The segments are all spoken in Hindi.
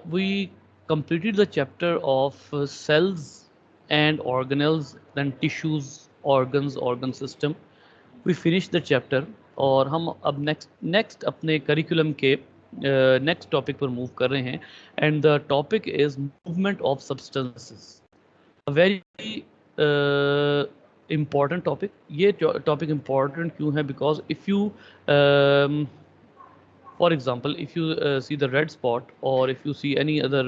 We completed the chapter of cells and organelles, then tissues, organs, organ system. We finished the chapter और हम अब नेक्स्ट अपने करिकुलम के नेक्स्ट टॉपिक पर मूव कर रहे हैं and the topic is movement of substances. A very important topic. ये टॉपिक इम्पॉर्टेंट क्यों है? Because if you for example, if you see the red spot or if you see any other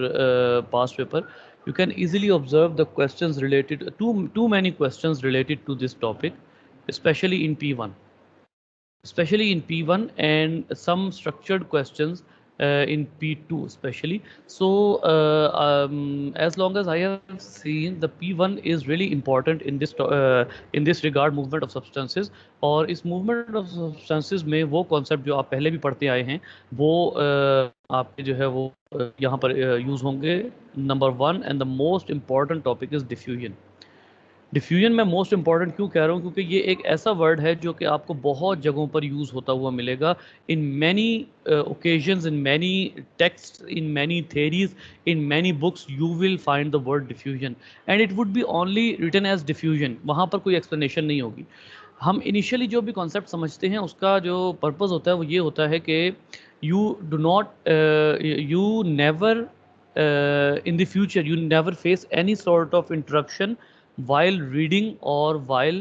past paper, you can easily observe the questions related, too many questions related to this topic, especially in P1. Especially in P1 and some structured questions in P2 especially. So as long as I have seen, the P1 is really important in this regard, movement of substances. और इस movement of substances में वो concept जो आप पहले भी पढ़ते आए हैं वो आपके जो है वो यहाँ पर यूज़ होंगे. Number 1 and the most important topic is diffusion. Diffusion मैं मोस्ट इंपॉर्टेंट क्यों कह रहा हूँ? क्योंकि ये एक ऐसा वर्ड है जो कि आपको बहुत जगहों पर यूज़ होता हुआ मिलेगा. In many occasions, in many text, in many theories, in many books you will find the word diffusion and it would be only written as diffusion. वहाँ पर कोई एक्सप्लेनेशन नहीं होगी. हम इनिशियली जो भी कॉन्सेप्ट समझते हैं उसका जो पर्पज़ होता है वो ये होता है कि you do not you never in the future you never face any sort of interruption while reading or while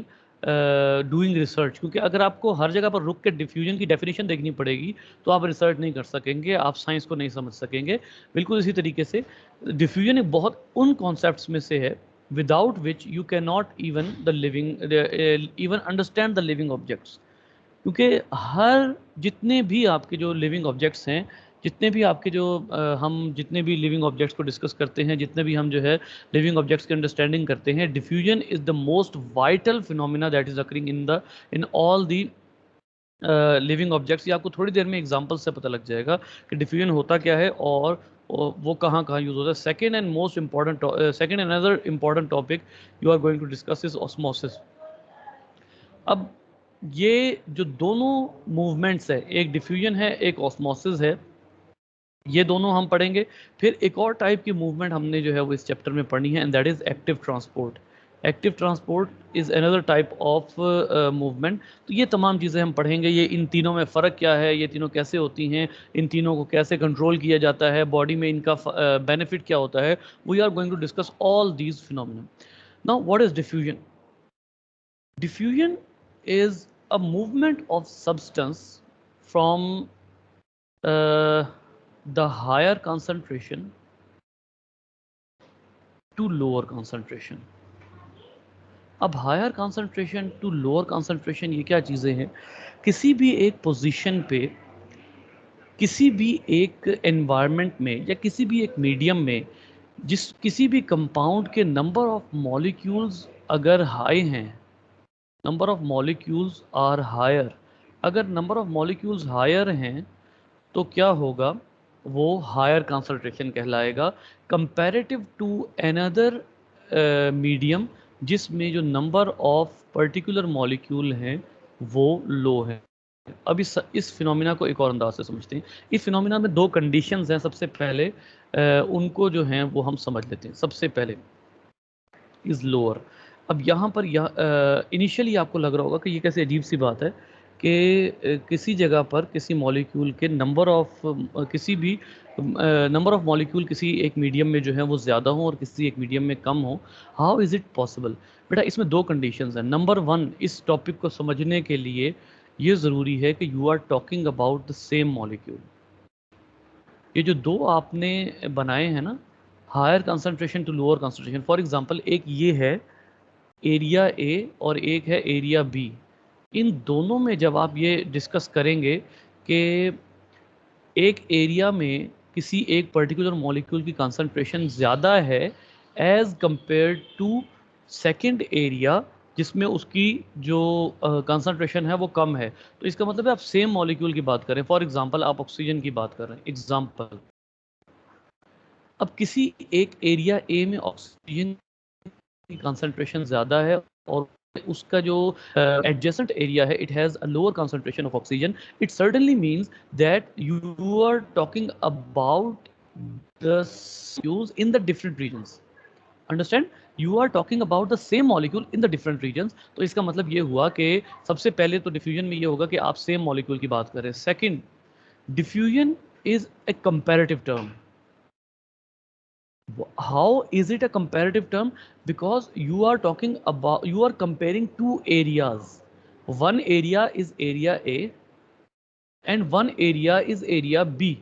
doing research. क्योंकि अगर आपको हर जगह पर रुक के डिफ्यूजन की डेफिनेशन देखनी पड़ेगी तो आप रिसर्च नहीं कर सकेंगे, आप साइंस को नहीं समझ सकेंगे. बिल्कुल इसी तरीके से डिफ्यूजन एक बहुत उन कॉन्सेप्ट्स में से है without which you can not even the living even understand the living objects. क्योंकि हर जितने भी आपके जो लिविंग ऑब्जेक्ट्स हैं, जितने भी आपके जो हम जितने भी लिविंग ऑब्जेक्ट्स को डिस्कस करते हैं, जितने भी हम जो है लिविंग ऑब्जेक्ट्स की अंडरस्टैंडिंग करते हैं, diffusion is the most vital phenomena that is occurring in all the living objects. ये आपको थोड़ी देर में एग्जांपल से पता लग जाएगा कि डिफ्यूजन होता क्या है और वो कहाँ कहाँ यूज होता है. Second and most important second and other important topic you are going to discuss is osmosis. अब ये जो दोनों मूवमेंट्स है, एक डिफ्यूजन है, एक ऑस्मोसिस है, ये दोनों हम पढ़ेंगे. फिर एक और टाइप की मूवमेंट हमने जो है वो इस चैप्टर में पढ़नी है and that is active transport. Active transport is another type of movement. तो ये तमाम चीज़ें हम पढ़ेंगे. ये इन तीनों में फ़र्क क्या है, ये तीनों कैसे होती हैं, इन तीनों को कैसे कंट्रोल किया जाता है, बॉडी में इनका बेनिफिट क्या होता है. We are going to discuss all these phenomena. Now what is diffusion? Diffusion is a movement of substance from the higher concentration to lower concentration. अब higher concentration to lower concentration ये क्या चीज़ें हैं? किसी भी एक पोजीशन पे, किसी भी एक एनवायरनमेंट में या किसी भी एक मीडियम में जिस किसी भी कंपाउंड के नंबर ऑफ मॉलिक्यूल्स अगर हाई हैं, number of molecules are higher, अगर नंबर ऑफ मॉलिक्यूल्स हायर हैं तो क्या होगा? वो हायर कंसंट्रेशन कहलाएगा कंपैरेटिव टू अनदर मीडियम जिसमें जो नंबर ऑफ पर्टिकुलर मॉलिक्यूल हैं वो लो है. अब इस फिनोमिना को एक और अंदाज से समझते हैं. इस फिनोमिना में दो कंडीशंस हैं. सबसे पहले उनको जो हैं वो हम समझ लेते हैं. सबसे पहले इज़ लोअर. अब यहाँ पर इनिशियली आपको लग रहा होगा कि ये कैसे अजीब सी बात है कि किसी जगह पर किसी मॉलिक्यूल के नंबर ऑफ किसी भी नंबर ऑफ मॉलिक्यूल किसी एक मीडियम में जो है वो ज़्यादा हो और किसी एक मीडियम में कम हो. How is it possible? बेटा इसमें दो कंडीशंस हैं. नंबर 1, इस टॉपिक को समझने के लिए ये ज़रूरी है कि you are talking about the same molecule. ये जो दो आपने बनाए हैं ना, higher concentration to lower concentration, for example एक ये है एरिया ए और एक है एरिया बी. इन दोनों में जब आप ये डिस्कस करेंगे कि एक एरिया में किसी एक पर्टिकुलर मॉलिक्यूल की कंसंट्रेशन ज़्यादा है as compare to second area जिसमें उसकी जो कंसंट्रेशन है वो कम है, तो इसका मतलब है आप सेम मॉलिक्यूल की बात करें. फॉर एग्जांपल आप ऑक्सीजन की बात कर रहे हैं. एग्जांपल, अब किसी एक एरिया ए में ऑक्सीजन की कंसंट्रेशन ज़्यादा है और उसका जो एडजेसेंट एरिया है it has a lower concentration of oxygen. It certainly means that you are talking about the molecules in the different regions. Understand? You are talking about the same molecule in the different regions. तो इसका मतलब ये हुआ कि सबसे पहले तो डिफ्यूजन में ये होगा कि आप सेम मॉलिक्यूल की बात करें. Second, diffusion is a comparative term. How is it a comparative term? Because you are talking about, you are comparing two areas. One area is area A and one area is area B.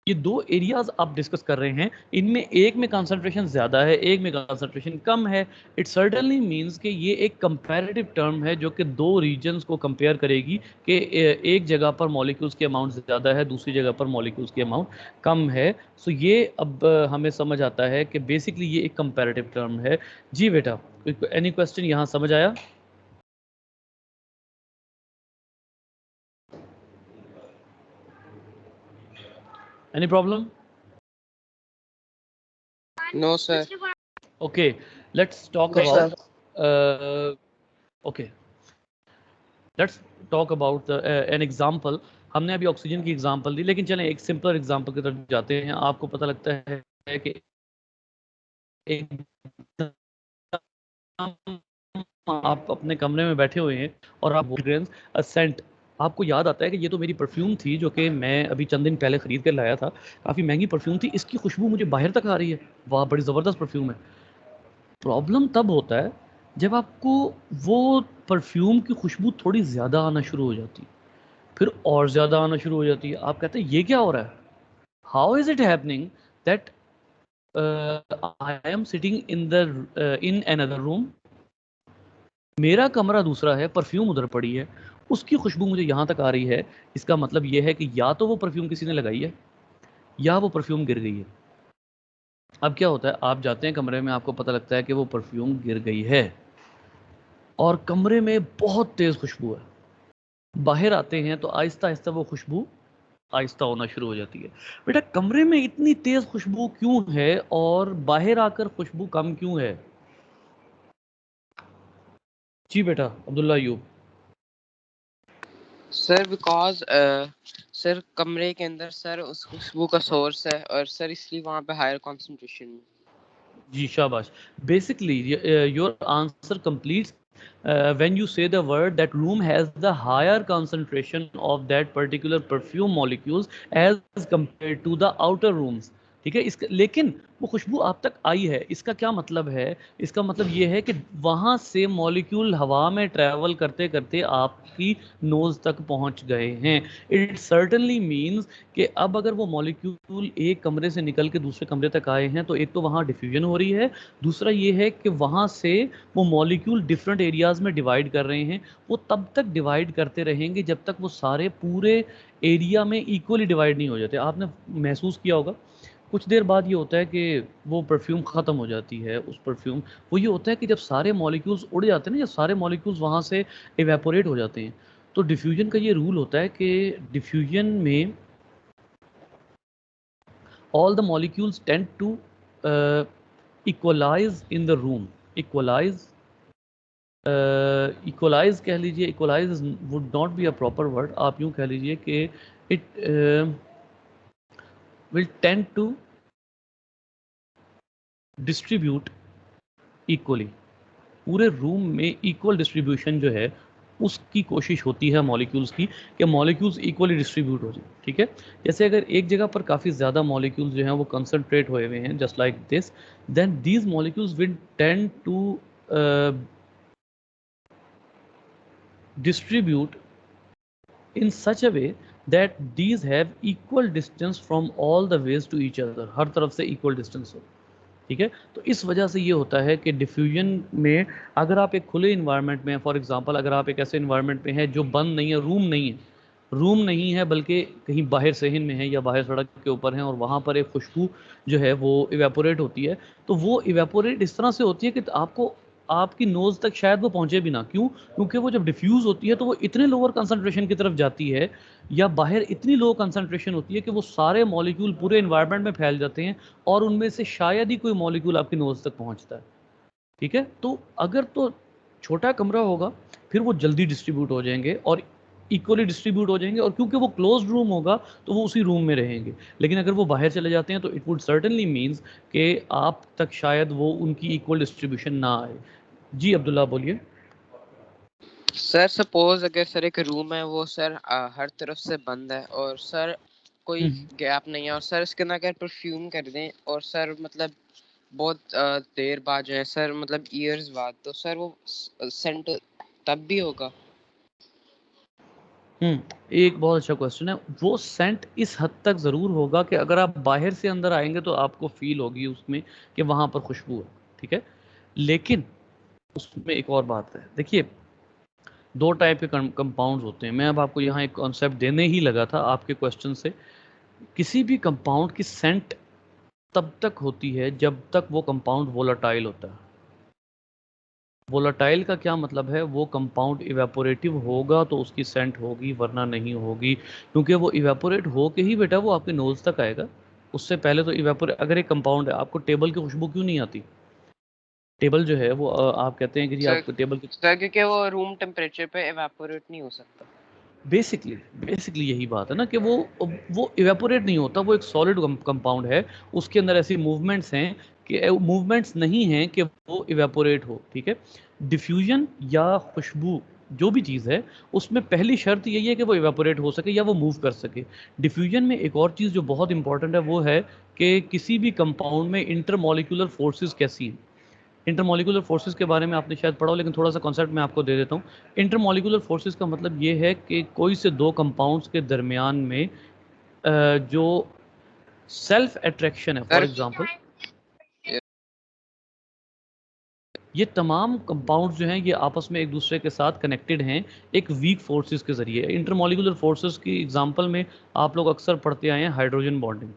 ये दो एरियाज आप डिस्कस कर रहे हैं, इनमें एक में कंसंट्रेशन ज़्यादा है, एक में कंसंट्रेशन कम है. इट सर्टनली मींस कि ये एक कंपैरेटिव टर्म है जो कि दो रीजन्स को कंपेयर करेगी कि एक जगह पर मॉलिक्यूल्स की अमाउंट ज़्यादा है, दूसरी जगह पर मॉलिक्यूल्स की अमाउंट कम है. सो ये अब हमें समझ आता है कि बेसिकली ये एक कंपैरेटिव टर्म है. जी बेटा, एनी क्वेश्चन यहाँ समझ आया? Any problem? No, sir. Okay, let's talk about. Okay, let's talk about an example. हमने अभी ऑक्सीजन की एग्जांपल दी, लेकिन चलें एक सिंपल एग्जांपल की तरफ जाते हैं. आपको पता लगता है कि एक आप अपने कमरे में बैठे हुए हैं और आप सेंट, आपको याद आता है कि ये तो मेरी परफ्यूम थी जो कि मैं अभी चंद दिन पहले ख़रीद कर लाया था, काफ़ी महंगी परफ्यूम थी, इसकी खुशबू मुझे बाहर तक आ रही है, वाह बड़ी ज़बरदस्त परफ्यूम है. प्रॉब्लम तब होता है जब आपको वो परफ्यूम की खुशबू थोड़ी ज़्यादा आना शुरू हो जाती है, फिर और ज़्यादा आना शुरू हो जाती है. आप कहते हैं ये क्या हो रहा है? How is it happening that I am sitting in another room, मेरा कमरा दूसरा है, परफ्यूम उधर पड़ी है, उसकी खुशबू मुझे यहाँ तक आ रही है. इसका मतलब ये है कि या तो वो परफ्यूम किसी ने लगाई है या वो परफ्यूम गिर गई है. अब क्या होता है, आप जाते हैं कमरे में, आपको पता लगता है कि वो परफ्यूम गिर गई है और कमरे में बहुत तेज़ खुशबू है. बाहर आते हैं तो आहिस्ता आहिस्ता वो खुशबू आहिस्ता होना शुरू हो जाती है. बेटा कमरे में इतनी तेज़ खुशबू क्यों है और बाहर आकर खुशबू कम क्यों है? जी बेटा अब्दुल्ला यूब. सर बिकॉज सर कमरे के अंदर सर उस खुशबू का सोर्स है और सर इसलिए वहाँ पे हायर कंसंट्रेशन में. जी शाबाश. Basically your answer completes when you say the word that room has the higher concentration of that particular perfume molecules as compared to the outer rooms. ठीक है, इसका लेकिन वो खुशबू आप तक आई है, इसका क्या मतलब है? इसका मतलब ये है कि वहाँ से मॉलिक्यूल हवा में ट्रैवल करते करते आपकी नोज़ तक पहुँच गए हैं. इट सर्टनली मीन्स कि अब अगर वो मॉलिक्यूल एक कमरे से निकल के दूसरे कमरे तक आए हैं तो एक तो वहाँ डिफ्यूजन हो रही है, दूसरा ये है कि वहाँ से वो मॉलिक्यूल डिफरेंट एरियाज़ में डिवाइड कर रहे हैं. वो तब तक डिवाइड करते रहेंगे जब तक वो सारे पूरे एरिया में इक्वली डिवाइड नहीं हो जाते. आपने महसूस किया होगा कुछ देर बाद ये होता है कि वो परफ्यूम ख़त्म हो जाती है. उस परफ्यूम वो ये होता है कि जब सारे मॉलिक्यूल्स उड़ जाते हैं ना, जब सारे मॉलिक्यूल्स वहाँ से इवेपोरेट हो जाते हैं, तो डिफ्यूजन का ये रूल होता है कि डिफ्यूजन में all the molecules tend to equalize in the room. Equalize कह लीजिए, equalize would not be a proper word. आप यूँ कह लीजिए कि it will tend to distribute equally. पूरे रूम में इक्वल डिस्ट्रीब्यूशन जो है उसकी कोशिश होती है मॉलिक्यूल्स की कि मॉलिक्यूल्स इक्वली डिस्ट्रीब्यूट हो जाए. ठीक है, जैसे अगर एक जगह पर काफ़ी ज़्यादा मॉलिक्यूल्स जो हैं वो कंसंट्रेट हुए हुए हैं just like this, then these molecules will tend to distribute in such a way that these have equal distance from all the ways to each other. हर तरफ से equal distance हो. ठीक है, तो इस वजह से ये होता है कि डिफ्यूजन में अगर आप एक खुले इन्वायरमेंट में, फॉर एग्जांपल अगर आप एक ऐसे इन्वायरमेंट में है जो बंद नहीं है, रूम नहीं है बल्कि कहीं बाहर सहन में है या बाहर सड़क के ऊपर है और वहाँ पर एक खुशबू जो है वो इवेपोरेट होती है, तो वो इवेपोरेट इस तरह से होती है कि आपको आपकी नोज़ तक शायद वो पहुँचे भी ना. क्यों? क्योंकि वो जब डिफ्यूज़ होती है तो वो इतने लोअर कंसंट्रेशन की तरफ जाती है या बाहर इतनी लो कंसंट्रेशन होती है कि वो सारे मॉलिक्यूल पूरे इन्वायरमेंट में फैल जाते हैं और उनमें से शायद ही कोई मॉलिक्यूल आपकी नोज़ तक पहुंचता है. ठीक है, तो अगर तो छोटा कमरा होगा फिर वो जल्दी डिस्ट्रीब्यूट हो जाएंगे और इक्वली डिस्ट्रीब्यूट हो जाएंगे, और क्योंकि वो क्लोज्ड रूम होगा तो वो उसी रूम में रहेंगे। लेकिन अगर वो बाहर चले जाते हैं तो इट वुड सर्टेनली मीन्स कि आप तक शायद वो उनकी इक्वल डिस्ट्रीब्यूशन ना आए। जी अब्दुल्ला बोलिए। सर सपोज अगर सर एक रूम है वो सर हर तरफ से बंद है और सर कोई गैप नहीं है, और सर इसके अंदर अगर परफ्यूम कर दें और सर मतलब बहुत देर बाद जो है सर मतलब ईयर्स बाद, तो सर वो सेंट तब भी होगा? एक बहुत अच्छा क्वेश्चन है। वो सेंट इस हद तक ज़रूर होगा कि अगर आप बाहर से अंदर आएंगे तो आपको फील होगी उसमें कि वहाँ पर खुशबू है, ठीक है। लेकिन उसमें एक और बात है, देखिए दो टाइप के कंपाउंड्स होते हैं। मैं अब आपको यहाँ एक कॉन्सेप्ट देने ही लगा था आपके क्वेश्चन से। किसी भी कंपाउंड की सेंट तब तक होती है जब तक वो कंपाउंड वोलाटाइल होता है। वोलाटाइल का क्या मतलब है? वो कंपाउंड इवेपोरेटिव होगा तो उसकी सेंट होगी, वरना नहीं होगी। क्योंकि वो इवेपोरेट हो के ही बेटा वो आपके नोज तक आएगा। उससे पहले तो इवेपोरेट, अगर एक कंपाउंड है, आपको टेबल की खुशबू क्यों नहीं आती? टेबल जो है वो आप कहते हैं कि जी सर आप टेबल की, सर क्योंकि वो रूम टेम्परेचर पे एवापोरेट नहीं हो सकता। बेसिकली बेसिकली यही बात है ना कि वो इवेपोरेट नहीं होता, वो एक सॉलिड कंपाउंड है। उसके अंदर ऐसी मूवमेंट्स हैं कि मूवमेंट्स नहीं हैं कि वो इवेपोरेट हो, ठीक है। डिफ्यूजन या खुशबू जो भी चीज़ है, उसमें पहली शर्त यही है कि वो इवेपोरेट हो सके या वो मूव कर सके। डिफ्यूजन में एक और चीज़ जो बहुत इंपॉर्टेंट है वो है कि किसी भी कंपाउंड में इंटरमॉलिक्यूलर फोर्सेस कैसी हैं। इंटरमॉलिकुलर फोर्सेस के बारे में आपने शायद पढ़ा हो, लेकिन थोड़ा सा कॉन्सेप्ट मैं आपको दे देता हूँ। इंटरमॉलिकुलर फोर्सेस का मतलब ये है कि कोई से दो कंपाउंड्स के दरमियान में जो सेल्फ अट्रैक्शन है, फॉर सर एग्जांपल, ये तमाम कंपाउंड्स जो हैं ये आपस में एक दूसरे के साथ कनेक्टेड हैं एक वीक फोर्सेस के जरिए। इंटरमॉलिकुलर फोर्सेस की एग्जांपल में आप लोग अक्सर पढ़ते आए हैं हाइड्रोजन बॉन्डिंग।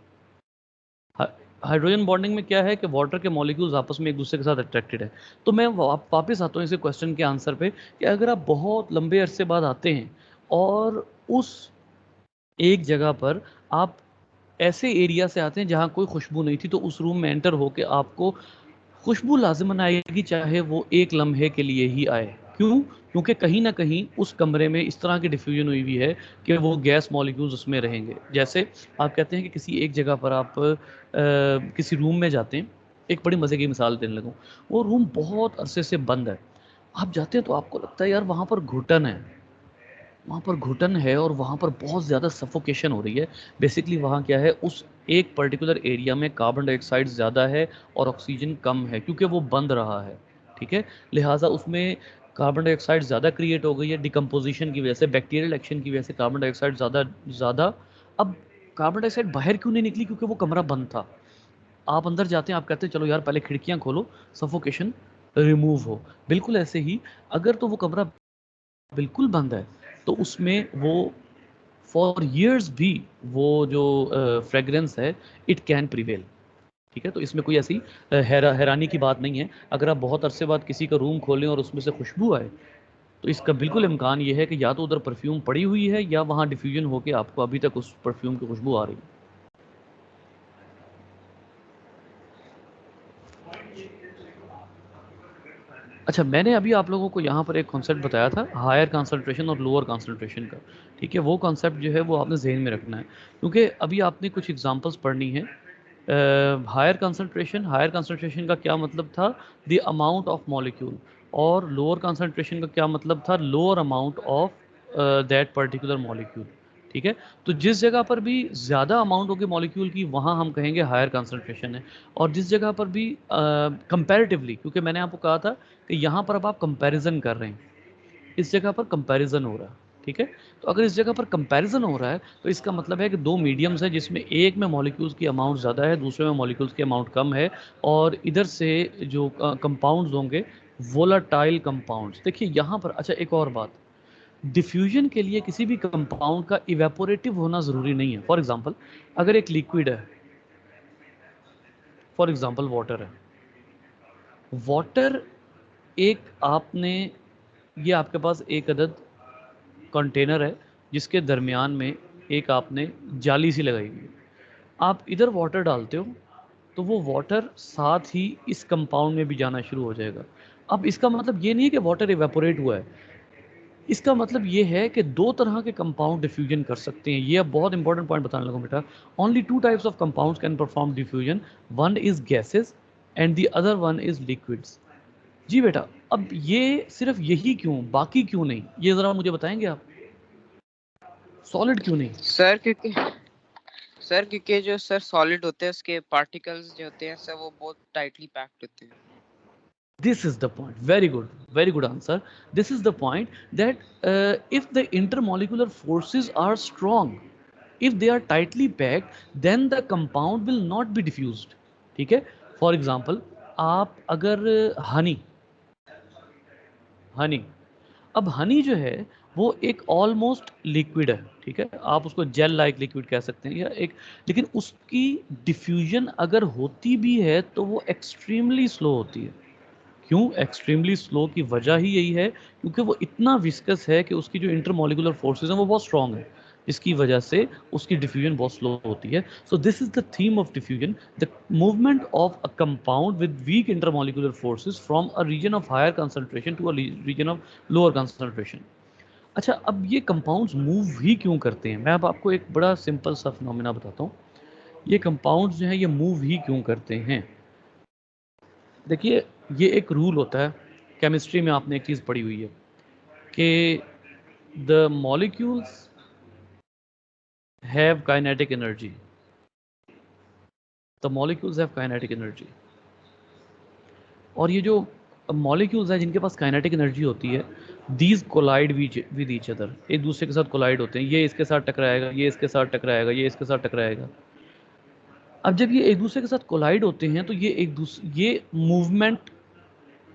हाइड्रोजन बॉन्डिंग में क्या है कि वाटर के मॉलिक्यूल्स आपस में एक दूसरे के साथ अट्रैक्टेड है। तो मैं वापस आता हूँ इसी क्वेश्चन के आंसर पे कि अगर आप बहुत लंबे अरसे बाद आते हैं और उस एक जगह पर आप ऐसे एरिया से आते हैं जहाँ कोई खुशबू नहीं थी, तो उस रूम में एंटर होके आपको खुशबू लाज़िमन आएगी, चाहे वो एक लम्हे के लिए ही आए। क्यों? क्योंकि कहीं ना कहीं उस कमरे में इस तरह की डिफ्यूजन हुई हुई है कि वो गैस मॉलिक्यूल्स उसमें रहेंगे। जैसे आप कहते हैं कि किसी एक जगह पर आप किसी रूम में जाते हैं। एक बड़ी मज़े की मिसाल देने लगूँ, वो रूम बहुत अरसे से बंद है। आप जाते हैं तो आपको लगता है यार वहाँ पर घुटन है, वहाँ पर घुटन है और वहाँ पर बहुत ज़्यादा सफोकेशन हो रही है। बेसिकली वहाँ क्या है, उस एक पर्टिकुलर एरिया में कार्बन डाइऑक्साइड ज़्यादा है और ऑक्सीजन कम है, क्योंकि वो बंद रहा है, ठीक है। लिहाजा उसमें कार्बन डाइऑक्साइड ज़्यादा क्रिएट हो गई है डिकम्पोजिशन की वजह से, बैक्टीरियल एक्शन की वजह से कार्बन डाइऑक्साइड ज़्यादा ज़्यादा। अब कार्बन डाइऑक्साइड बाहर क्यों नहीं निकली? क्योंकि वो कमरा बंद था। आप अंदर जाते हैं, आप कहते हैं चलो यार पहले खिड़कियाँ खोलो, सफोकेशन रिमूव हो। बिल्कुल ऐसे ही अगर तो वो कमरा बिल्कुल बंद है तो उसमें वो फॉर years भी वो जो फ्रेगरेंस है इट कैन प्रिवेल, ठीक है। तो इसमें कोई ऐसी हैरानी की बात नहीं है। अगर आप बहुत अरसे बाद किसी का रूम खोलें और उसमें से खुशबू आए, तो इसका बिल्कुल इम्कान ये है कि या तो उधर परफ्यूम पड़ी हुई है या वहाँ डिफ्यूजन होकर आपको अभी तक उस परफ्यूम की खुशबू आ रही है। अच्छा, मैंने अभी आप लोगों को यहाँ पर एक कॉन्सेप्ट बताया था हायर कंसंट्रेशन और लोअर कंसंट्रेशन का, ठीक है। वो कॉन्सेप्ट जो है वो आपने जहन में रखना है, क्योंकि अभी आपने कुछ एग्जांपल्स पढ़नी है। हायर कंसंट्रेशन का क्या मतलब था? The amount of molecule. और लोअर कंसंट्रेशन का क्या मतलब था? Lower amount of that particular molecule, ठीक है। तो जिस जगह पर भी ज़्यादा अमाउंट होगी मॉलिक्यूल की, वहाँ हम कहेंगे हायर कंसंट्रेशन है। और जिस जगह पर भी कंपैरेटिवली, क्योंकि मैंने आपको कहा था कि यहाँ पर अब आप कंपैरिजन कर रहे हैं, इस जगह पर कंपैरिजन हो रहा है, ठीक है। तो अगर इस जगह पर कंपैरिजन हो रहा है तो इसका मतलब है कि दो मीडियम्स हैं जिसमें एक में मॉलिक्यूल्स की अमाउंट ज़्यादा है, दूसरे में मॉलिक्यूल्स की अमाउंट कम है। और इधर से जो कंपाउंड्स होंगे वोलाटाइल कंपाउंड्स। देखिए यहाँ पर अच्छा एक और बात, डिफ्यूजन के लिए किसी भी कंपाउंड का इवेपोरेटिव होना ज़रूरी नहीं है। फॉर एग्जांपल अगर एक लिक्विड है, फॉर एग्जांपल वाटर है, वाटर एक आपने, ये आपके पास एक अदद कंटेनर है जिसके दरमियान में एक आपने जाली सी लगाई हुई है। आप इधर वाटर डालते हो तो वो वाटर साथ ही इस कंपाउंड में भी जाना शुरू हो जाएगा। अब इसका मतलब ये नहीं है कि वाटर इवेपोरेट हुआ है, इसका मतलब ये है कि दो तरह के कंपाउंड डिफ्यूजन कर सकते हैं। ये अब बहुत इंपॉर्टेंट पॉइंट बताने लगा बेटा। Only two types of compounds can perform diffusion, one is gases and the other one is liquids. जी बेटा, अब ये सिर्फ यही क्यों, बाकी क्यों नहीं, ये जरा मुझे बताएंगे आप, सॉलिड क्यों नहीं? सर क्योंकि जो सर सॉलिड होते हैं उसके पार्टिकल्स जो होते हैं सर वो बहुत टाइटली पैक्ड होते हैं। This is the point. Very good answer. This is the point that if the intermolecular forces are strong, if they are tightly packed, then the compound will not be diffused. ठीक है? For example, आप अगर हनी, अब हनी जो है वो एक ऑलमोस्ट लिक्विड है, ठीक है, आप उसको जेल लाइक लिक्विड कह सकते हैं या एक, लेकिन उसकी डिफ्यूजन अगर होती भी है तो वो एक्सट्रीमली स्लो होती है। क्यों एक्सट्रीमली स्लो की वजह ही यही है क्योंकि वो इतना विस्कस है कि उसकी जो इंटरमोलिकुलर फोर्सेज हैं वो बहुत स्ट्रॉन्ग है, इसकी वजह से उसकी डिफ्यूजन बहुत स्लो होती है। So this is the theme of diffusion, the movement of a compound with weak intermolecular forces from a region of higher concentration to a region of lower concentration. अच्छा, अब ये कंपाउंड्स मूव ही क्यों करते हैं, मैं अब आपको एक बड़ा सिंपल सा फिनोमेना बताता हूँ। ये कंपाउंड्स जो हैं ये मूव ही क्यों करते हैं। देखिए, ये एक रूल होता है, केमिस्ट्री में आपने एक चीज़ पढ़ी हुई है कि the molecules have kinetic energy, the molecules have kinetic energy. और ये जो मॉलिक्यूल्स हैं जिनके पास काइनेटिक एनर्जी होती है, these collide with each other, एक दूसरे के साथ कोलाइड होते हैं, ये इसके साथ टकराएगा, ये इसके साथ टकराएगा, ये इसके साथ टकराएगा। अब जब ये एक दूसरे के साथ कोलाइड होते हैं तो ये मूवमेंट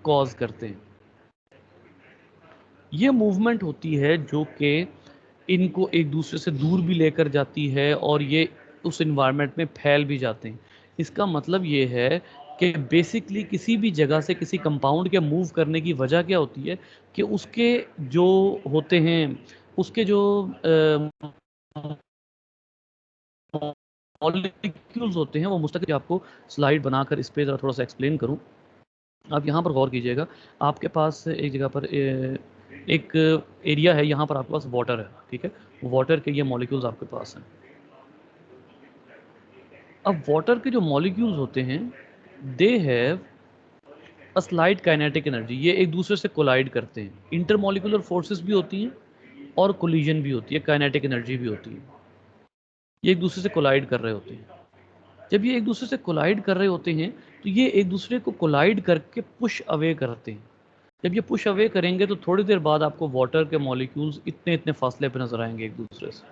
कॉज करते हैं। ये मूवमेंट होती है जो कि इनको एक दूसरे से दूर भी लेकर जाती है और ये उस इन्वायरमेंट में फैल भी जाते हैं। इसका मतलब ये है कि बेसिकली किसी भी जगह से किसी कंपाउंड के मूव करने की वजह क्या होती है कि उसके जो होते हैं, उसके जो मॉलिक्यूल्स होते हैं वो मुस्तकिल, आपको स्लाइड बनाकर इस पे ज़रा थोड़ा सा एक्सप्लेन करूं, आप यहाँ पर गौर कीजिएगा। आपके पास एक जगह पर एक एरिया है, यहाँ पर आपके पास वाटर है, ठीक है, वाटर के ये मॉलिक्यूल्स आपके पास हैं। अब वाटर के जो मॉलिक्यूल्स होते हैं दे have a slight kinetic energy, ये एक दूसरे से कोलाइड करते हैं, इंटरमॉलिक्यूलर फोर्सेस भी होती हैं और कोलिजन भी होती है, काइनेटिक एनर्जी भी होती है, ये एक दूसरे से कोलाइड कर रहे होते हैं। जब ये एक दूसरे से कोलाइड कर रहे होते हैं तो ये एक दूसरे को कोलाइड करके पुश अवे करते हैं। जब ये पुश अवे करेंगे तो थोड़ी देर बाद आपको वाटर के मॉलिक्यूल्स इतने इतने फासले पे नजर आएंगे एक दूसरे से।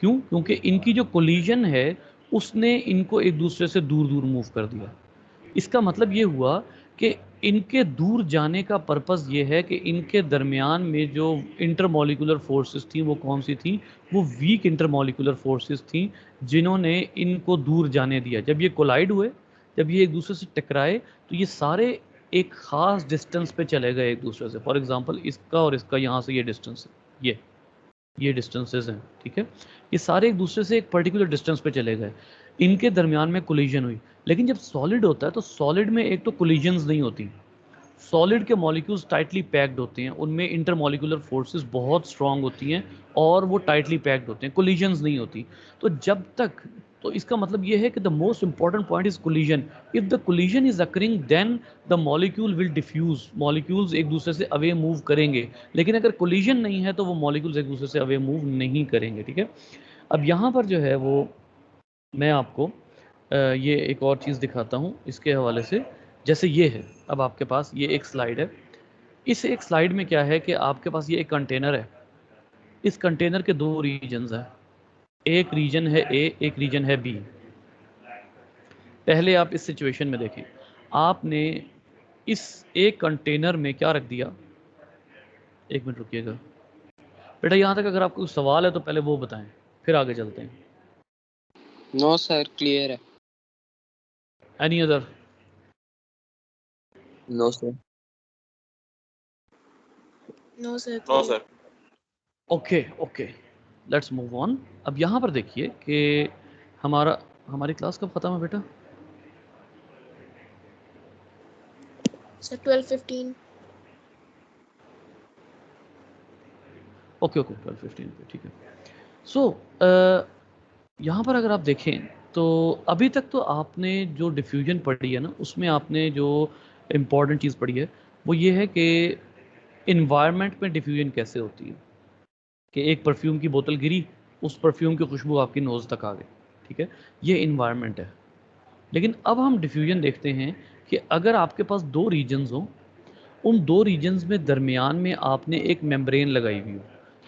क्यों? क्योंकि इनकी जो कोलिजन है उसने इनको एक दूसरे से दूर दूर मूव कर दिया। इसका मतलब ये हुआ कि इनके दूर जाने का पर्पस ये है कि इनके दरमियान में जो इंटरमॉलिकुलर फोर्सेस थी वो कौन सी थी, वो वीक इंटरमॉलिकुलर फोर्सेस थी जिन्होंने इनको दूर जाने दिया। जब ये कोलाइड हुए, जब ये एक दूसरे से टकराए तो ये सारे एक ख़ास डिस्टेंस पे चले गए एक दूसरे से। फॉर एग्जांपल इसका और इसका यहाँ से ये डिस्टेंस है, ये डिस्टेंसेस हैं, ठीक है, ये सारे एक दूसरे से एक पर्टिकुलर डिस्टेंस पे चले गए, इनके दरमियान में कोलिजन हुई। लेकिन जब सॉलिड होता है तो सॉलिड में एक तो कोलिजन्स नहीं होती, सॉलिड के मॉलिक्यूल्स टाइटली पैक्ड होते हैं, उनमें इंटरमॉलिक्यूलर फोर्सेस बहुत स्ट्रांग होती हैं और वो टाइटली पैक्ड होते हैं, कोलिजन्स नहीं होती। तो जब तक, तो इसका मतलब ये है कि the most important point is collision. If the collision is occurring then the molecule will diffuse, molecules एक दूसरे से अवे मूव करेंगे। लेकिन अगर कोलिजन नहीं है तो वो मॉलिक्यूल्स एक दूसरे से अवे मूव नहीं करेंगे, ठीक है। अब यहाँ पर जो है वो मैं आपको ये एक और चीज़ दिखाता हूँ इसके हवाले से। जैसे ये है, अब आपके पास ये एक स्लाइड है, इस एक स्लाइड में क्या है कि आपके पास ये एक कंटेनर है, इस कंटेनर के दो रीजन्स हैं, एक रीजन है ए, एक रीजन है बी। पहले आप इस सिचुएशन में देखें, आपने इस एक कंटेनर में क्या रख दिया, एक मिनट रुकिएगा बेटा, यहाँ तक अगर आपको सवाल है तो पहले वो बताएं, फिर आगे चलते हैं। नो सर, क्लियर है। Any other? No sir. No sir. No sir. Okay okay, let's move on. अब यहाँ पर देखिए कि हमारी क्लास कब ख़त्म है बेटा? सर 12:15। ओके ओके 12-15 पे, ठीक है। सो यहाँ पर अगर आप देखें तो अभी तक तो आपने जो डिफ्यूजन पढ़ी है ना, उसमें आपने जो इम्पॉर्टेंट चीज़ पढ़ी है वो ये है कि इन्वायरमेंट में डिफ्यूजन कैसे होती है, कि एक परफ्यूम की बोतल गिरी, उस परफ्यूम की खुशबू आपकी नोज़ तक आ गई, ठीक है, ये इन्वायरमेंट है। लेकिन अब हम डिफ्यूजन देखते हैं कि अगर आपके पास दो रीजन्स हों, उन दो रीजन्स में दरमियान में आपने एक मेम्ब्रेन लगाई हुई हो,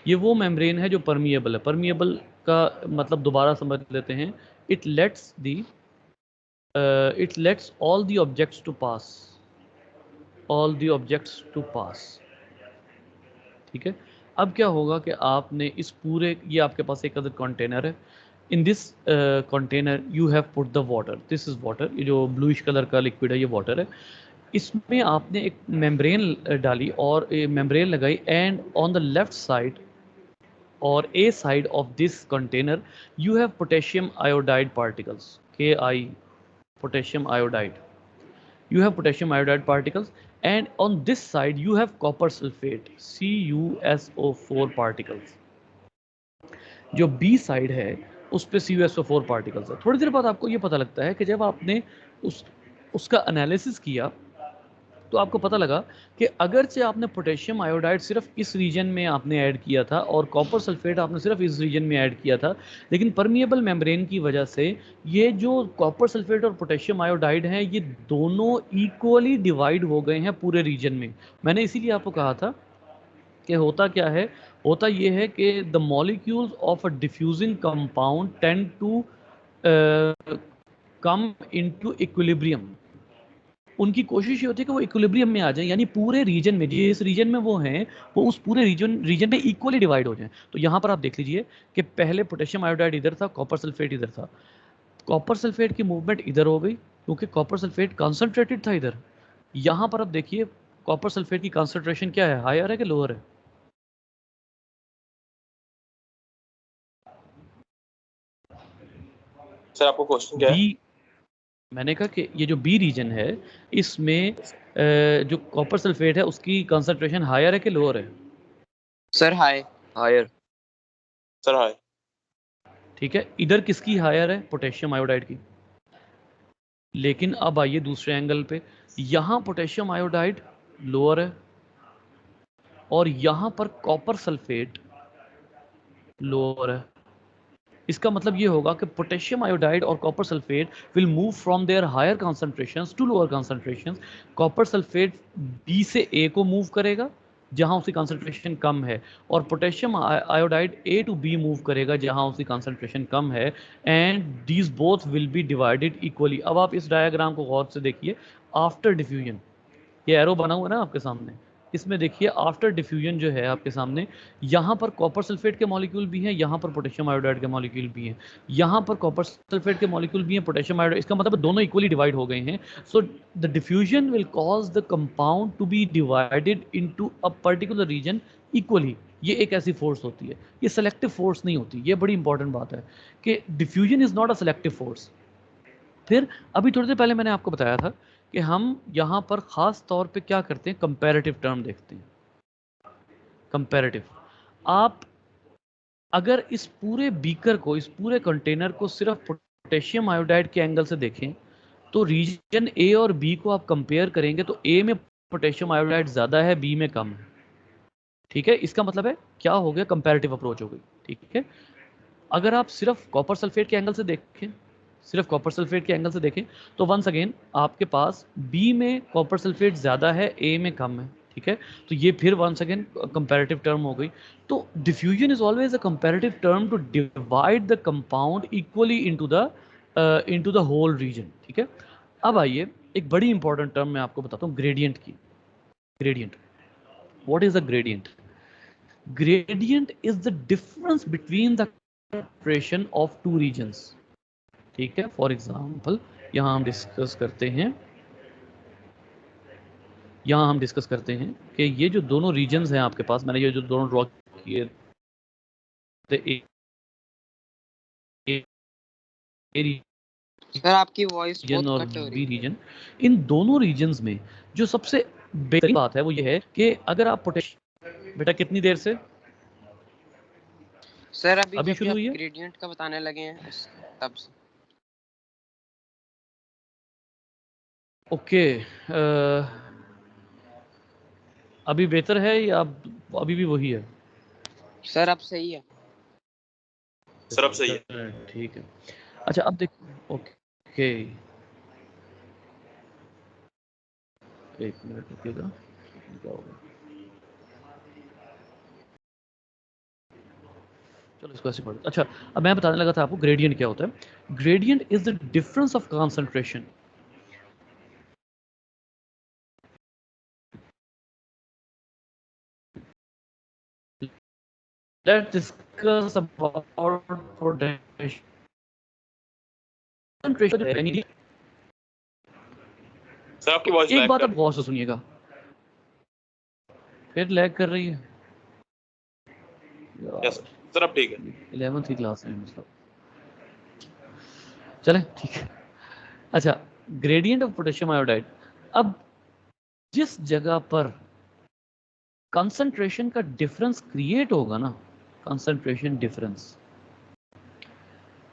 ये वो मेम्ब्रेन है जो परमिएबल है। परमिएबल का मतलब दोबारा समझ लेते हैं, it lets the it lets all the objects to pass, all the objects to pass, ठीक है। अब क्या होगा कि आपने इस पूरे, ये आपके पास एक अदर कंटेनर है, in this container you have put the water, this is water, ये जो ब्लूइश कलर का लिक्विड है ये वाटर है। इसमें आपने एक मेम्ब्रेन डाली और मेम्ब्रेन लगाई, and on the left side और a side of this container you have potassium iodide particles, Ki, potassium iodide, you have potassium iodide particles, and on this side you have copper sulfate, CuSO4 particles। जो बी साइड है उस पे CuSO4 पार्टिकल्स है। थोड़ी देर बाद आपको ये पता लगता है कि जब आपने उसका एनालिसिस किया तो आपको पता लगा कि अगरचे आपने पोटेशियम आयोडाइड सिर्फ इस रीजन में आपने ऐड किया था और कॉपर सल्फेट आपने सिर्फ इस रीजन में ऐड किया था, लेकिन परमिएबल मेम्ब्रेन की वजह से ये जो कॉपर सल्फेट और पोटेशियम आयोडाइड हैं ये दोनों इक्वली डिवाइड हो गए हैं पूरे रीजन में। मैंने इसीलिए आपको कहा था कि होता क्या है, होता ये है कि the molecules of a diffusing compound tend to come into equilibrium. उनकी कोशिश ये होती है कि वो इक्विलिब्रियम में आ जाए, यानी पूरे रीजन में, जिस रीजन में वो हैं वो उस पूरे रीजन में इक्वली डिवाइड हो जाए। तो यहाँ पर आप देख लीजिए कि पहले पोटेशियम आयोडाइड इधर था, कॉपर सल्फेट इधर था, कॉपर सल्फेट की मूवमेंट इधर हो गई क्योंकि कॉपर सल्फेट कॉन्सेंट्रेटेड था इधर। यहाँ पर अब देखिए कॉपर सल्फेट की कॉन्सेंट्रेशन क्या है, हायर है कि लोअर है? सर आपको क्वेश्चन क्या है? बी, मैंने कहा कि ये जो बी रीजन है इसमें जो कॉपर सल्फेट है उसकी कॉन्सेंट्रेशन हायर है कि लोअर है? Sir higher. Sir high. ठीक है, इधर किसकी हायर है? पोटेशियम आयोडाइड की। लेकिन अब आइए दूसरे एंगल पे, यहां पोटेशियम आयोडाइड लोअर है और यहां पर कॉपर सल्फेट लोअर है। इसका मतलब ये होगा कि पोटेशियम आयोडाइड और copper sulphate will move from there higher concentrations to lower concentrations. Copper sulphate B से ए को मूव करेगा जहां उसकी कॉन्सेंट्रेशन कम है, और potassium iodide A to B move करेगा जहां उसकी कॉन्सेंट्रेशन कम है, and these both will be divided equally. अब आप इस डायग्राम को गौर से देखिए, आफ्टर डिफ्यूजन, ये एरो बना हुआ है ना आपके सामने, इसमें देखिए आफ्टर डिफ्यूजन जो है आपके सामने, यहाँ पर कॉपर सल्फेट के मॉलिक्यूल भी हैं, यहाँ पर पोटेशियम आयोडाइड के मॉलिक्यूल भी हैं, यहाँ पर कॉपर सल्फेट के मॉलिक्यूल भी हैं, पोटेशियम आयोडाइड, इसका मतलब दोनों इक्वली डिवाइड हो गए हैं। So the diffusion will cause the compound to be divided into a particular region equally. ये एक ऐसी फोर्स होती है, ये सेलेक्टिव फोर्स नहीं होती। ये बड़ी इंपॉर्टेंट बात है कि diffusion is not a selective force. फिर अभी थोड़ी देर पहले मैंने आपको बताया था कि हम यहाँ पर ख़ास तौर पे क्या करते हैं, कंपैरेटिव टर्म देखते हैं। कंपैरेटिव, आप अगर इस पूरे बीकर को, इस पूरे कंटेनर को सिर्फ पोटेशियम आयोडाइड के एंगल से देखें तो रीजन ए और बी को आप कंपेयर करेंगे तो ए में पोटेशियम आयोडाइड ज़्यादा है, बी में कम है। ठीक है, इसका मतलब है क्या हो गया, कंपैरेटिव अप्रोच हो गई। ठीक है, अगर आप सिर्फ कॉपर सल्फेट के एंगल से देखें, सिर्फ कॉपर सल्फेट के एंगल से देखें तो वंस अगेन आपके पास बी में कॉपर सल्फेट ज़्यादा है, ए में कम है। ठीक है, तो ये फिर वंस अगेन कंपैरेटिव टर्म हो गई। तो diffusion is always a comparative term to divide the compound equally into the whole region. ठीक है, अब आइए एक बड़ी इंपॉर्टेंट टर्म मैं आपको बताता हूँ, ग्रेडियंट की। Gradient, what is the gradient? Gradient is the difference between the concentration of two regions। ठीक है, फॉर एग्जाम्पल यहाँ हम डिस्कस करते हैं कि ये जो दोनों रीजन्स हैं आपके पास, मैंने ये जो दोनों ड्रॉ किए थे, सर आपकी वॉइस बहुत और कट हो बी रही है। रीजन, इन दोनों रीजन्स में जो सबसे बेहतरीन बात है वो ये है कि अगर आप पोटेशियम, बेटा कितनी देर से, सर अभी अभी जब शुरू आप हुई है? ग्रेडियंट का बताने लगे हैं तब से। ओके, अभी बेहतर है या अभी भी वही है? सर अब सही है। सर अब सही है। ठीक है। अच्छा अब देख, ओके एक मिनट रुकिएगा, क्या होगा, चलो इसको ऐसे पढ़। अच्छा अब मैं बताने लगा था आपको ग्रेडियंट क्या होता है। Gradient is the difference of concentration. Let's discuss about potential concentration. Sir आपकी वॉइस एक लैग बात कर आप रही गौर से सुनिएगा, फिर लैग कर रही है है। यस सर अब ठीक है। 11th की क्लास में मतलब, चलें ठीक है। अच्छा, ग्रेडियंट ऑफ पोटेशियम आयोडाइड। अब जिस जगह पर कंसंट्रेशन का डिफरेंस क्रिएट होगा ना, कंसंट्रेशन डिफरेंस,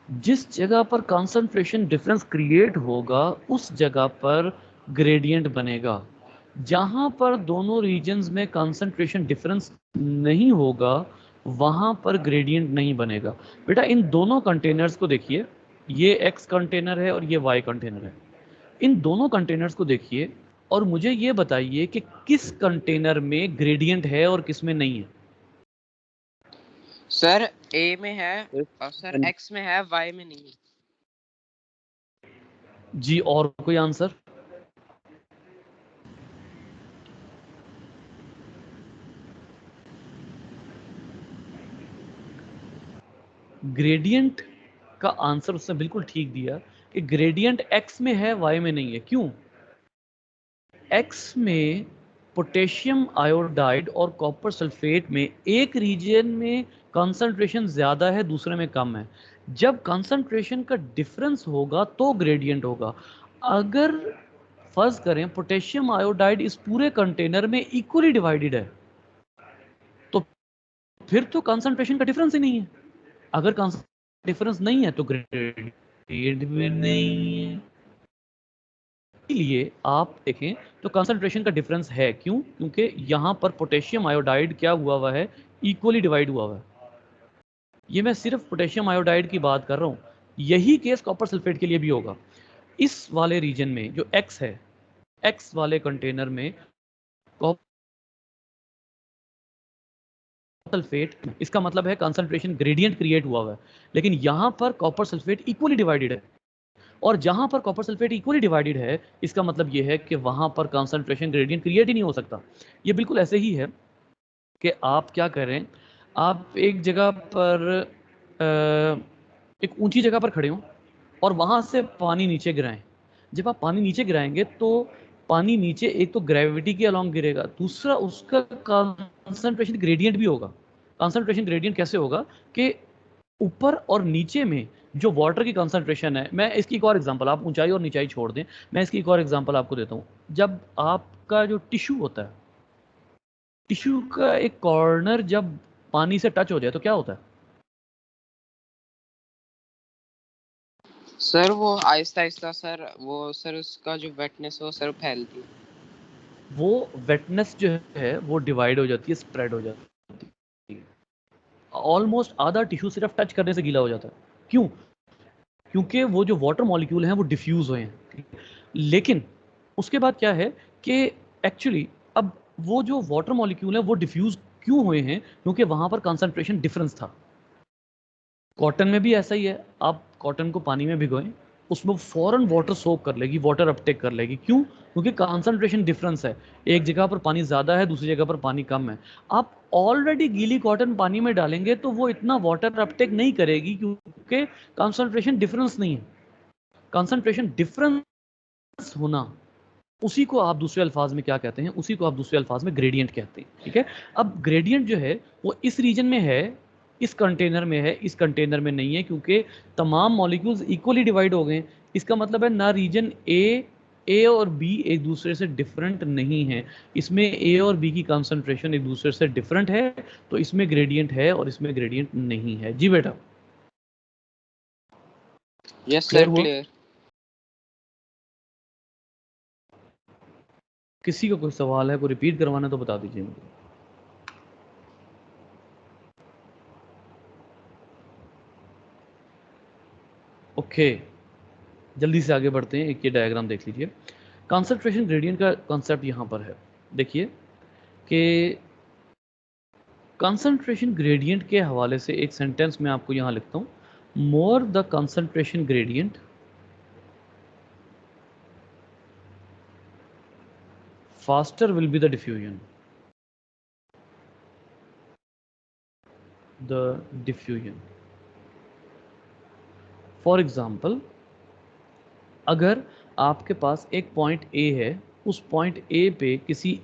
जिस जगह पर कंसंट्रेशन डिफरेंस क्रिएट होगा उस जगह पर ग्रेडियंट बनेगा। जहां पर दोनों रीजन्स में कंसंट्रेशन डिफरेंस नहीं होगा वहां पर ग्रेडियंट नहीं बनेगा। बेटा इन दोनों कंटेनर्स को देखिए, ये एक्स कंटेनर है और ये वाई कंटेनर है। इन दोनों कंटेनर्स को देखिए और मुझे ये बताइए कि किस कंटेनर में ग्रेडियंट है और किस में नहीं है। सर ए में है और सर एक्स में है, वाई में नहीं है। जी, और कोई आंसर? ग्रेडियंट का आंसर उसने बिल्कुल ठीक दिया कि ग्रेडियंट एक्स में है, वाई में नहीं है। क्यों? एक्स में पोटेशियम आयोडाइड और कॉपर सल्फेट में एक रीजन में कंसंट्रेशन ज़्यादा है, दूसरे में कम है। जब कंसंट्रेशन का डिफरेंस होगा तो ग्रेडियंट होगा। अगर फर्ज करें पोटेशियम आयोडाइड इस पूरे कंटेनर में इक्वली डिवाइडेड है तो फिर तो कंसंट्रेशन का डिफरेंस ही नहीं है। अगर डिफरेंस नहीं है तो ग्रेडियंट भी नहीं है। इसलिए आप देखें तो कंसंट्रेशन का डिफरेंस है। क्यों? क्योंकि यहां पर पोटेशियम आयोडाइड क्या हुआ है, इक्वली डिवाइड हुआ है। ये मैं सिर्फ पोटेशियम आयोडाइड की बात कर रहा हूं, यही केस कॉपर सल्फेट के लिए भी होगा। इस वाले रीजन में जो एक्स है, एक्स वाले कंटेनर में कॉपर सल्फेट, इसका मतलब है कंसंट्रेशन ग्रेडियंट क्रिएट हुआ है। लेकिन यहां पर कॉपर सल्फेट इक्वली डिवाइडेड है, और जहां पर कॉपर सल्फेट इक्वली डिवाइडेड है इसका मतलब यह है कि वहां पर कंसंट्रेशन ग्रेडियंट क्रिएट ही नहीं हो सकता। ये बिल्कुल ऐसे ही है कि आप क्या करें, आप एक जगह पर एक ऊंची जगह पर खड़े हो और वहां से पानी नीचे गिराएं। जब आप पानी नीचे गिराएंगे तो पानी नीचे एक तो ग्रेविटी के अलॉन्ग गिरेगा, दूसरा उसका कंसंट्रेशन ग्रेडियंट भी होगा। कंसंट्रेशन ग्रेडियंट कैसे होगा कि ऊपर और नीचे में जो वाटर की कंसंट्रेशन है, मैं इसकी एक और एग्जांपल, आप ऊंचाई और नीचाई छोड़ दें, मैं इसकी एक और एग्जांपल आपको देता हूं। जब आपका जो टिश्यू होता है, टिश्यू का एक कॉर्नर जब पानी से टच हो जाए तो क्या होता है? सर वो आहिस्ता आहिस्ता सर वो सर उसका जो वेटनेस हो सर फैलती है। वो वेटनेस जो है वो डिवाइड हो जाती है, स्प्रेड हो जाती है। ऑलमोस्ट आधा टिश्यू सिर्फ टच करने से गीला हो जाता है। क्यों? क्योंकि वो जो वाटर मॉलिक्यूल हैं वो डिफ्यूज हुए हैं। लेकिन उसके बाद क्या है कि एक्चुअली अब वो जो वाटर मॉलिक्यूल है वो डिफ्यूज क्यों हुए हैं? क्योंकि वहां पर कंसंट्रेशन डिफरेंस था। कॉटन में भी ऐसा ही है, आप कॉटन को पानी में भिगोएं, उसमें फौरन वाटर सोक कर लेगी, वाटर अपटेक कर लेगी। क्यों? क्योंकि कंसंट्रेशन डिफरेंस है, एक जगह पर पानी ज़्यादा है, दूसरी जगह पर पानी कम है। आप ऑलरेडी गीली कॉटन पानी में डालेंगे तो वो इतना वाटर अपटेक नहीं करेगी, क्योंकि कंसंट्रेशन डिफरेंस नहीं है। कंसंट्रेशन डिफरेंस होना, उसी को आप दूसरे अल्फाज में क्या कहते हैं? उसी को आप दूसरे अल्फाज में ग्रेडियंट कहते हैं। ठीक है, अब ग्रेडियंट जो है वो इस रीजन में है, इस कंटेनर में है, इस कंटेनर में नहीं है, क्योंकि तमाम मॉलिक्यूल्स इक्वली डिवाइड हो गए। इसका मतलब है ना रीजन ए ए और बी एक दूसरे से डिफरेंट नहीं है, इसमें ए और बी की कंसंट्रेशन एक दूसरे से डिफरेंट है, तो इसमें ग्रेडियंट है और इसमें ग्रेडियंट नहीं है। जी बेटा, यस क्लियर सर, हुआ? क्लियर। किसी का कोई सवाल है, कोई रिपीट करवाना तो बता दीजिए मुझे। ओके, जल्दी से आगे बढ़ते हैं। एक ये डायग्राम देख लीजिए, कंसंट्रेशन ग्रेडियंट का कॉन्सेप्ट यहाँ पर है। देखिए कि कंसंट्रेशन ग्रेडियंट के हवाले से एक सेंटेंस मैं आपको यहाँ लिखता हूँ, more the concentration gradient faster will be the diffusion. For example, अगर आपके पास एक पॉइंट ए है, उस पॉइंट ए पे किसी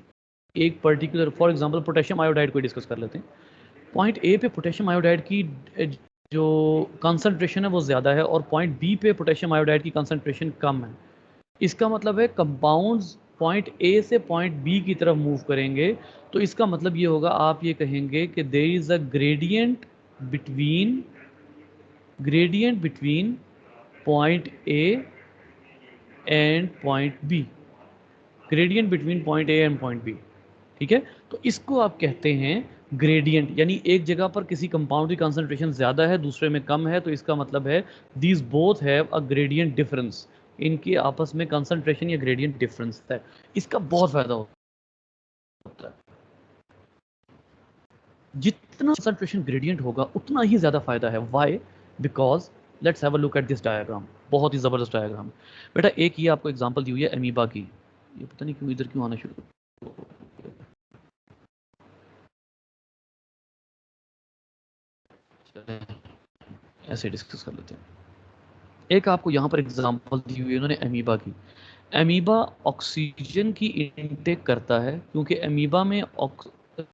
एक particular, for example potassium iodide को डिस्कस कर लेते हैं। पॉइंट ए पे पोटेशियम आयोडाइड की जो कंसंट्रेशन है वो ज़्यादा है, और पॉइंट बी पे पोटेशियम आयोडाइड की कंसंट्रेशन कम है। इसका मतलब है कंपाउंड्स पॉइंट ए से पॉइंट बी की तरफ मूव करेंगे, तो इसका मतलब ये होगा, आप ये कहेंगे कि there is a gradient between point A and point B, gradient between point A and point B. ठीक है, तो इसको आप कहते हैं ग्रेडियंट, यानी एक जगह पर किसी कंपाउंड की कंसंट्रेशन ज़्यादा है, दूसरे में कम है, तो इसका मतलब है these both have a gradient difference, इनके आपस में कंसंट्रेशन या ग्रेडियंट डिफरेंस है। इसका बहुत फायदा होता है, जितना कंसंट्रेशन ग्रेडियंट होगा उतना ही ज़्यादा फायदा है। Why? Because let's have a look at this diagram, बहुत ही ज़बरदस्त डायग्राम। बेटा एक ये आपको एग्जांपल दी हुई है अमीबा की, ये पता नहीं क्यों इधर क्यों आना शुरू, ऐसे डिस्कस कर लेते हैं। एक आपको यहाँ पर एग्जांपल दी हुई है उन्होंने अमीबा की। अमीबा ऑक्सीजन की इनटेक करता है, क्योंकि अमीबा में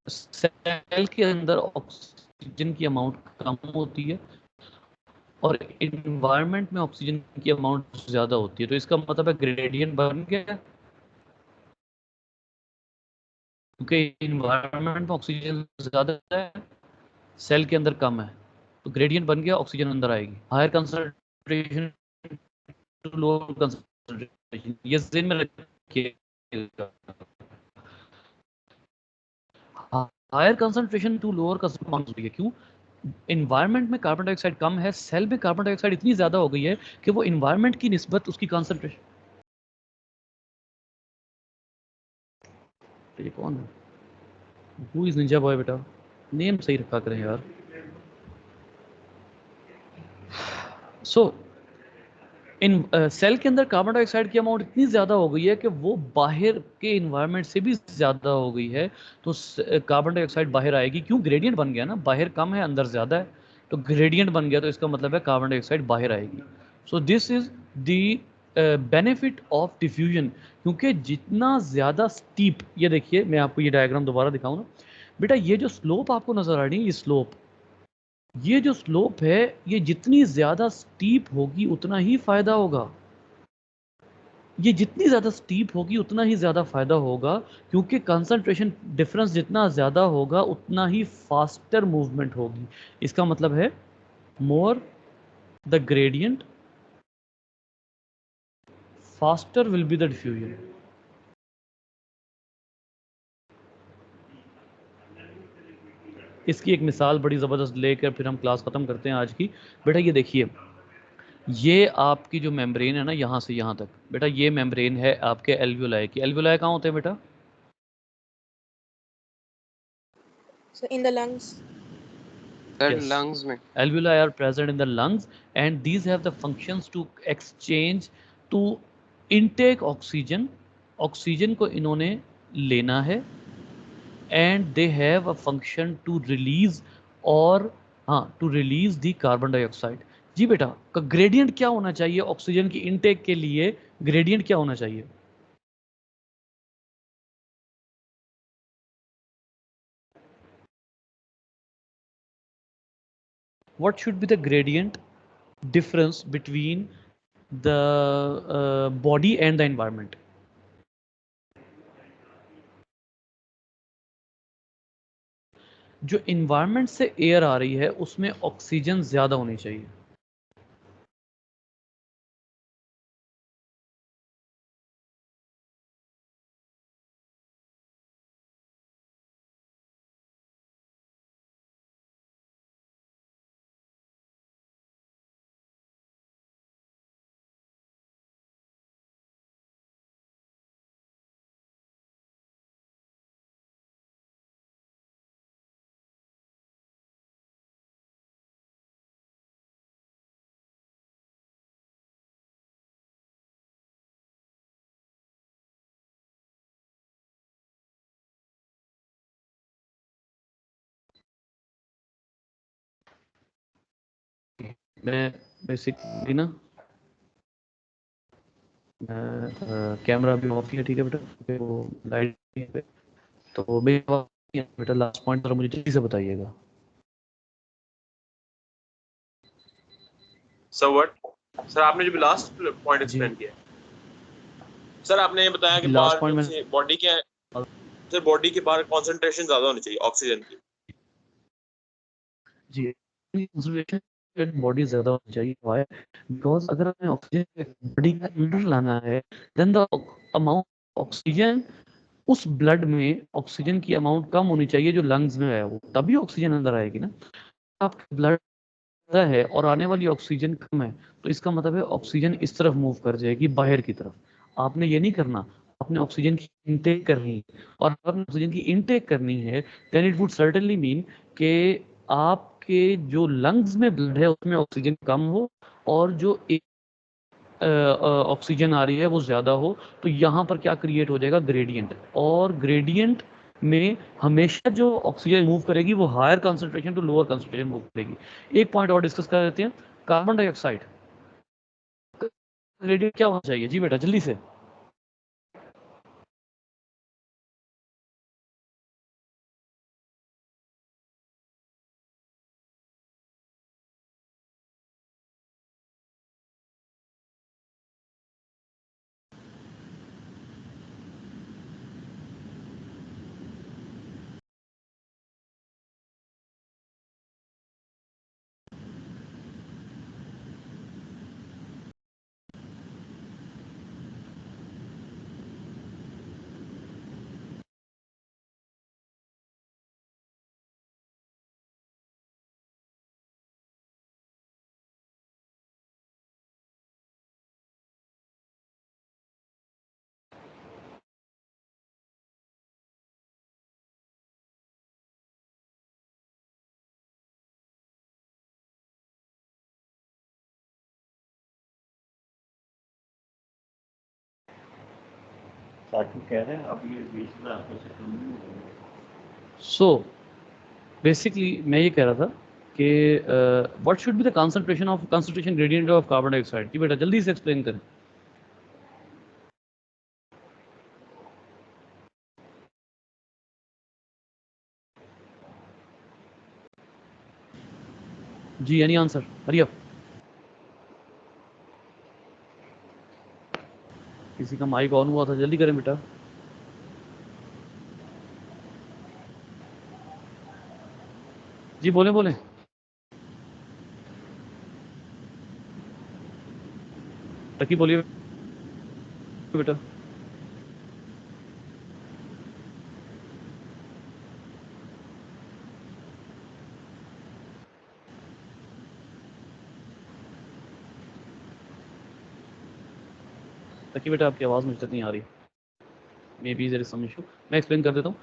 सेल के अंदर ऑक्सीजन की अमाउंट कम होती है और इन्वायरमेंट में ऑक्सीजन की अमाउंट ज़्यादा होती है, तो इसका मतलब है ग्रेडियंट बन गया, क्योंकि इन्वायरमेंट में ऑक्सीजन ज़्यादा है, सेल के अंदर कम है, तो ग्रेडियंट बन गया, ऑक्सीजन अंदर आएगी। Higher concentration to lower concentration, ये ज़हन में रखिएगा। Higher concentration to lower concentration है, क्यों? इन्वायरमेंट में कार्बन डाइऑक्साइड कम है, सेल में कार्बन डाइऑक्साइड इतनी ज़्यादा हो गई है कि वो इन्वायरमेंट की निस्बत उसकी कंसंट्रेशन। ये कौन है? Who is Ninja boy? बेटा नेम सही रखा करें यार। सो इन सेल के अंदर कार्बन डाइऑक्साइड की अमाउंट इतनी ज़्यादा हो गई है कि वो बाहर के इन्वायरमेंट से भी ज़्यादा हो गई है, तो कार्बन डाइऑक्साइड बाहर आएगी। क्यों? ग्रेडियंट बन गया ना, बाहर कम है अंदर ज़्यादा है, तो ग्रेडियंट बन गया, तो इसका मतलब है कार्बन डाइऑक्साइड बाहर आएगी। सो this is the benefit of diffusion, क्योंकि जितना ज़्यादा स्टीप, ये देखिए मैं आपको ये डायग्राम दोबारा दिखाऊँ ना बेटा, ये जो स्लोप आपको नज़र आ रही है, ये स्लोप, ये जो स्लोप है, ये जितनी ज़्यादा स्टीप होगी उतना ही फ़ायदा होगा। ये जितनी ज़्यादा स्टीप होगी उतना ही ज़्यादा फ़ायदा होगा, क्योंकि कंसंट्रेशन डिफरेंस जितना ज़्यादा होगा उतना ही फास्टर मूवमेंट होगी। इसका मतलब है more the gradient faster will be the diffusion. इसकी एक मिसाल बड़ी ज़बरदस्त लेकर फिर हम क्लास ख़त्म करते हैं आज की। बेटा ये देखिए, ये आपकी जो मेम्ब्रेन है ना, यहाँ से यहाँ तक, बेटा ये मेम्ब्रेन है आपके एल्वियोलाई की। एल्वियोलाई कहाँ होते हैं बेटा? So in the lungs. Sir Yes, lungs में। alveoli are present in the lungs, and these have the functions to exchange, to intake oxygen, oxygen को इन्होंने लेना है, and they have a function to release, और हाँ, to release the carbon dioxide. जी बेटा, का ग्रेडियंट क्या होना चाहिए ऑक्सीजन की इनटेक के लिए? ग्रेडियंट क्या होना चाहिए? What should be the gradient difference between the body and the environment. जो environment से air आ रही है उसमें ऑक्सीजन ज़्यादा होनी चाहिए. मैं बेसिकली ना कैमरा भी ऑफ किया, ठीक है बेटा, क्योंकि वो लाइट नहीं है, तो बेटा लास्ट पॉइंट मुझे जल्दी से बताइएगा. सर व्हाट सर, आपने जो लास्ट पॉइंट एक्सप्लेन किया सर, आपने ये बताया कि लास्ट बाहर पॉइंट बॉडी के सर बॉडी के बाहर कंसंट्रेशन ज्यादा होनी चाहिए ऑक्सीजन की. जी, कंसंट्रेशन बॉडी ज़्यादा होनी चाहिए. व्हाई? बिकॉज़ अगर हमें ऑक्सीजन बॉडी का अंदर लाना है, देन द अमाउंट ऑक्सीजन उस ब्लड में ऑक्सीजन की अमाउंट कम होनी चाहिए जो लंग्स में है, वो तभी ऑक्सीजन अंदर आएगी ना. आपका ब्लड है और आने वाली ऑक्सीजन कम है, तो इसका मतलब है ऑक्सीजन इस तरफ मूव कर जाएगी, बाहर की तरफ. आपने ये नहीं करना, आपने ऑक्सीजन की इनटेक करनी है, और अगर ऑक्सीजन की इनटेक करनी है then it would certainly mean कि आपके जो लंग्स में ब्लड है उसमें ऑक्सीजन कम हो और जो ऑक्सीजन आ रही है वो ज़्यादा हो. तो यहाँ पर क्या क्रिएट हो जाएगा, ग्रेडियंट. और ग्रेडियंट में हमेशा जो ऑक्सीजन मूव करेगी वो higher concentration to lower concentration move करेगी. एक पॉइंट और डिस्कस कर लेते हैं, कार्बन डाइऑक्साइड ग्रेडियंट क्या होना चाहिए. जी बेटा जल्दी से. सो बेसिकली मैं ये कह रहा था कि what should be the concentration gradient of carbon dioxide. जी बेटा जल्दी से एक्सप्लेन करें. जी एनी आंसर, हरी अप. किसी का माइक ऑन हुआ था, जल्दी करें बेटा. जी बोले बोले. तकी बोलिए बेटा. तकी बेटा आपकी आवाज़ मुझे तक नहीं आ रही. Maybe there is some issue. मैं एक्सप्लेन कर देता हूँ.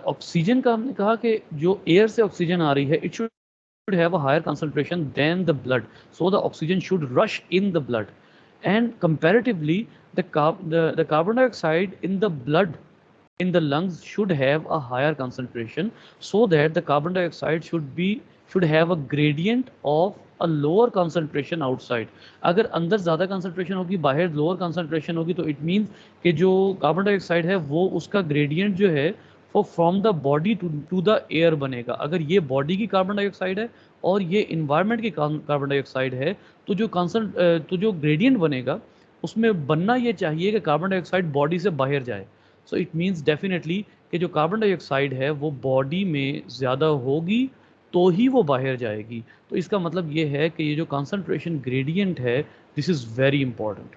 ऑक्सीजन का हमने कहा कि जो एयर से ऑक्सीजन आ रही है it should have a higher concentration than the blood, so the oxygen should rush in the blood. And comparatively the carbon dioxide in the blood in the lungs should have a higher concentration, so that the carbon dioxide should have a gradient of a lower concentration outside. अगर अंदर ज़्यादा कंसंट्रेशन होगी, बाहर लोअर कंसंट्रेशन होगी, तो इट मीन्स कि जो कार्बन डाइऑक्साइड है वो उसका ग्रेडियंट जो है वो from the body to the air बनेगा. अगर ये बॉडी की कार्बन डाइऑक्साइड है और ये इन्वायरमेंट की कार्बन डाइऑक्साइड है तो जो ग्रेडियंट बनेगा उसमें बनना ये चाहिए कि कार्बन डाइऑक्साइड बॉडी से बाहर जाए. सो इट मीन्स डेफिनेटली कि जो कार्बन डाइऑक्साइड है वो बॉडी में ज़्यादा होगी तो ही वो बाहर जाएगी. तो इसका मतलब ये है कि ये जो कंसंट्रेशन ग्रेडियंट है, this is very important.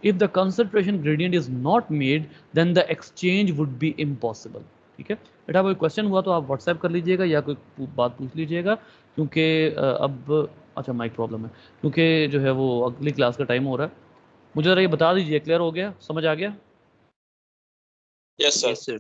If the concentration gradient is not made, then the exchange would be impossible. ठीक है बेटा, कोई क्वेश्चन हुआ तो आप व्हाट्सएप कर लीजिएगा या कोई बात पूछ लीजिएगा, क्योंकि अब अच्छा माइक प्रॉब्लम है, क्योंकि जो है वो अगली क्लास का टाइम हो रहा है. मुझे ज़रा ये बता दीजिए, क्लियर हो गया, समझ आ गया? Yes sir.